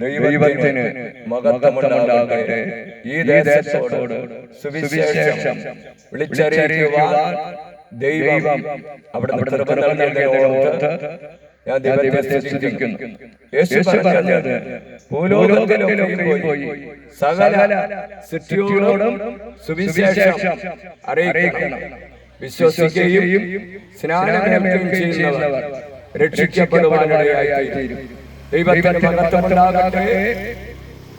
ദൈവത്തിന് മഹത്വമുണ്ടാകട്ടെ. ഈ ദേശത്തോട് സുവിശേഷം വിളിച്ചറിയിക്കുവാൻ ദൈവം അവിടുന്ന് കൃപ നൽകിയതിനോർത്ത് ഞാൻ ദൈവത്തെ സ്തുതിക്കുന്നു. യേശു പറഞ്ഞത് ഭൂലോകത്തിലൊക്കെ പോയി സകല സൃഷ്ടിയോടും സുവിശേഷം അറിയിക്കണം. വിശ്വസിക്കുകയും സ്നാനമേൽക്കുകയും ചെയ്യുന്നവർ രക്ഷിക്കപ്പെടുവാനിടയായിത്തീരും. ദൈവത്തിന് മഹത്വമുണ്ടാകട്ടെ.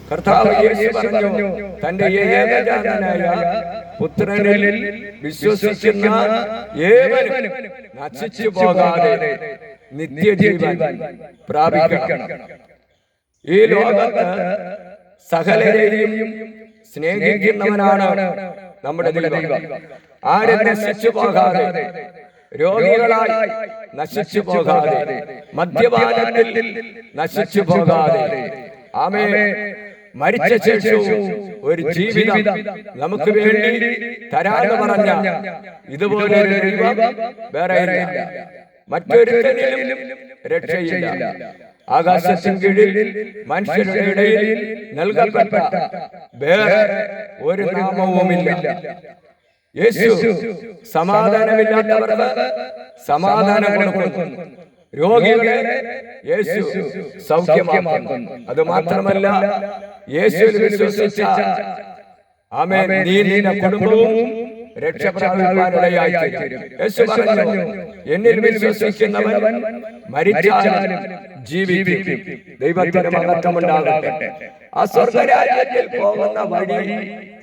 കർത്താവ് യേശു പറഞ്ഞു, തന്റെ ഏകജാതനായ പുത്രനിൽ വിശ്വസിക്കുന്ന ഏവനും നശിച്ചു പോകാതെ നിത്യജീവൻ പ്രാപിക്കണം. ഈ ലോകത്ത് സകലരെയും സ്നേഹിക്കുന്നവനാണ് നമ്മുടെ ദൈവം. ആരും നശിച്ചു പോകാതെ, രോഗികളായി നശിച്ചു പോകാതെ, മദ്യപാനത്തിൽ നശിച്ചു പോകാതെ, ആമേൻ, മരിച്ച ശേഷവും ഒരു ജീവിതം നമുക്ക് വേണ്ടി തരാന്ന് പറഞ്ഞ ഇതുപോലെ ദൈവം വേറെ ഇല്ല. മറ്റൊരുത്തനിലും രക്ഷയില്ല. ആകാശത്തിൻ കീഴിൽ മനുഷ്യരുടെ ഇടയിൽ നൽകപ്പെട്ട വേറെ ഒരു നാമവുമില്ല. യേശു സമാധാനമില്ലാത്തവർക്ക് സമാധാനം കൊടുക്കുന്നു. രോഗികളെ യേശു സൗഖ്യമാക്കുന്നു. അത് മാത്രമല്ല, യേശുവിൽ വിശ്വസിച്ച ആമേൻ, നീ നിന്റെ കുടുംബവും രക്ഷ പ്രാപിക്കാനിടയായിത്തീരും. യേശു പറഞ്ഞു, എന്നിൽ വിശ്വസിക്കുന്നവൻ മരിച്ചാലും ജീവിക്കും. ദൈവത്തിന് മഹത്വമുണ്ടാകട്ടെ. ആ സ്വർഗ്ഗരാജ്യത്തിൽ പോകുന്ന വഴി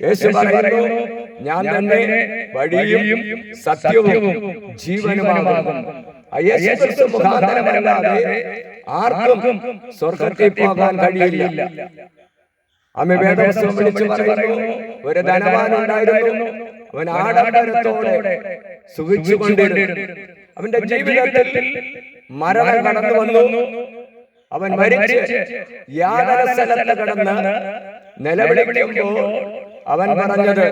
യേശു പറയുന്നു, ഞാൻ തന്നെ വഴിയും സത്യവും ജീവനുമാകുന്നു. യേശുക്രിസ്തു മുഖാന്തരമല്ലാതെ ആർക്കും സ്വർഗ്ഗത്തിൽ പോകാൻ കഴിയില്ല. അമ്മ വേദപുസ്തകം വിളിച്ചു പറയുന്നു, ഒരു ധനവാനുണ്ടായിരുന്നു. അവൻ ആഡംബരത്തോടെ സുഖിച്ചുകൊണ്ടിരുന്നു. അവന്റെ ജീവിതത്തിൽ മരണം കടന്നു വന്നു. അവൻ മരിച്ച് യാതന സ്ഥലത്ത് കിടന്ന് നിലവിളിക്കുമ്പോൾ അവൻ പറഞ്ഞത്,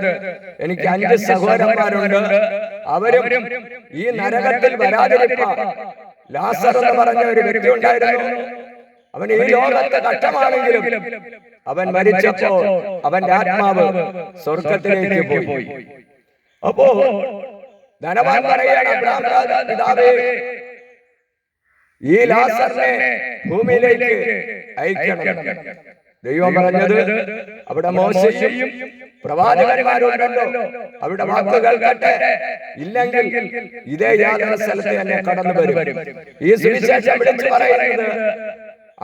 എനിക്ക് 5 സഹോദരന്മാരുണ്ട്, അവരും ഈ നരകത്തിൽ വരാതിരിപ്പാൻ. ലാസർ എന്ന് പറഞ്ഞ ഒരു വ്യക്തി ഉണ്ടായിരുന്നു. അവൻ ഈ ലോകത്തെ കഷ്ടമാണെങ്കിലും അവൻ മരിച്ചപ്പോൾ അവന്റെ ആത്മാവ് സ്വർഗത്തിലേക്ക് പോയി. അപ്പോ ധനവാൻ പറയാണ്, പിതാവേ, ഈ ലാസറിനെ ഭൂമിയിലേക്ക് അയക്കണം. ദൈവം പറഞ്ഞത്, അവിടെ മോശയും പ്രവാചകന്മാരുണ്ടല്ലോ, അവിടെ വാക്കുകൾ കേട്ടെ, ഇല്ലെങ്കിൽ ഇതേ യാതന സ്ഥലത്ത് തന്നെ കടന്നു വരും. ഈ സുവിശേഷം വിളിച്ചു പറയുന്നത്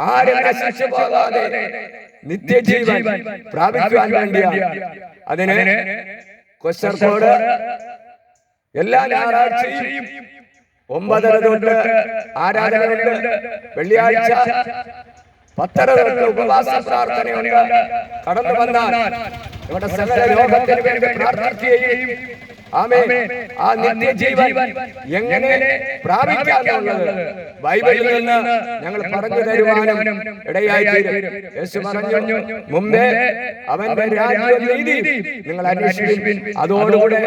ആരും നശിച്ചു പോകാതെ നിത്യജീവൻ പ്രാപിക്കുവാൻ വേണ്ടിയാണ്. അതിന് കൊച്ചർക്കോട് എല്ലാ ഞായറാഴ്ചയും 9:30 തൊട്ട് ആരാധനയുണ്ട്. വെള്ളിയാഴ്ച 10:30 തൊട്ട് ഉപവാസ പ്രാർത്ഥനയുണ്ട്. കടന്നു വന്നാൽ ഇവിടെ സകല രോഗത്തിന് വേണ്ടി പ്രാർത്ഥിക്കുകയും ആമേൻ, ആ നിത്യജീവൻ എങ്ങനെ പ്രാപിക്കാമെന്നുള്ളത് ബൈബിളിൽ നിന്ന് ഞങ്ങൾ പറഞ്ഞു തരുവാനും ഇടയായിത്തീരും. യേശു പറഞ്ഞു, മുമ്പേ അവന്റെ രാജ്യവും നീതിയും നിങ്ങൾ അന്വേഷിപ്പിൻ, അതോടുകൂടെ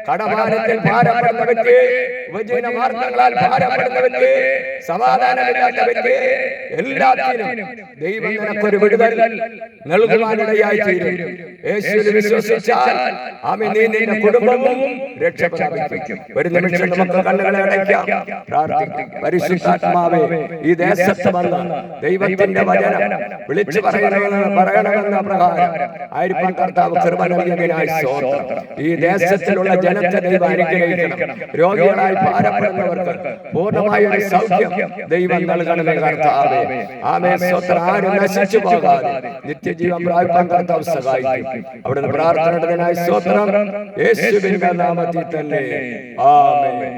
കടഭാരത്തിൽ ഭാരപ്പെടുന്ന വ്യക്തി, ഉപജീവന മാർഗങ്ങളാൽ ഭാരപ്പെടുന്ന വ്യക്തി, സമാധാനമില്ലാത്ത വ്യക്തി, എല്ലാത്തിനും ദൈവം നിനക്കൊരു വിടുതൽ നൽകുവാനിടയായിത്തീരും. യേശുവിൽ വിശ്വസിച്ചാൽ ആമേൻ, നീ നിന്റെ കുടുംബവും രക്ഷ പ്രാപിക്കും. ഒരു നിമിഷം നമുക്ക് കണ്ണുകളെ അടയ്ക്കാം, പ്രാർത്ഥിക്കാം. പരിശുദ്ധാത്മാവേ, ഈ ദേശത്ത് വന്ന് ദൈവത്തിന്റെ വചനം വിളിച്ചു പറയണമെന്ന പ്രകാരം ആയിരിക്കും കർത്താവ് കൃപ നൽകിയതിനായി സ്തോത്രം. ഈ ദേശത്തിലുള്ള ജനത്തെ ദൈവം അനുഗ്രഹിക്കണം. രോഗികളായി ഭാരപ്പെടുന്നവർക്ക് പൂർണ്ണമായ ഒരു സൗഖ്യം ദൈവം നൽകണമേ കർത്താവേ. ആമേൻ, സ്തോത്രം. ആരും നശിച്ചു പോകാതെ നിത്യജീവൻ പ്രാപിക്കാൻ കർത്താവ് സഹായിക്കും. അവിടുന്ന് പ്രാർത്ഥനയുടേതിനായി സ്തോത്രം. യേശുവിന്റെ നാമത്തിൽ തന്നെ ആമേൻ.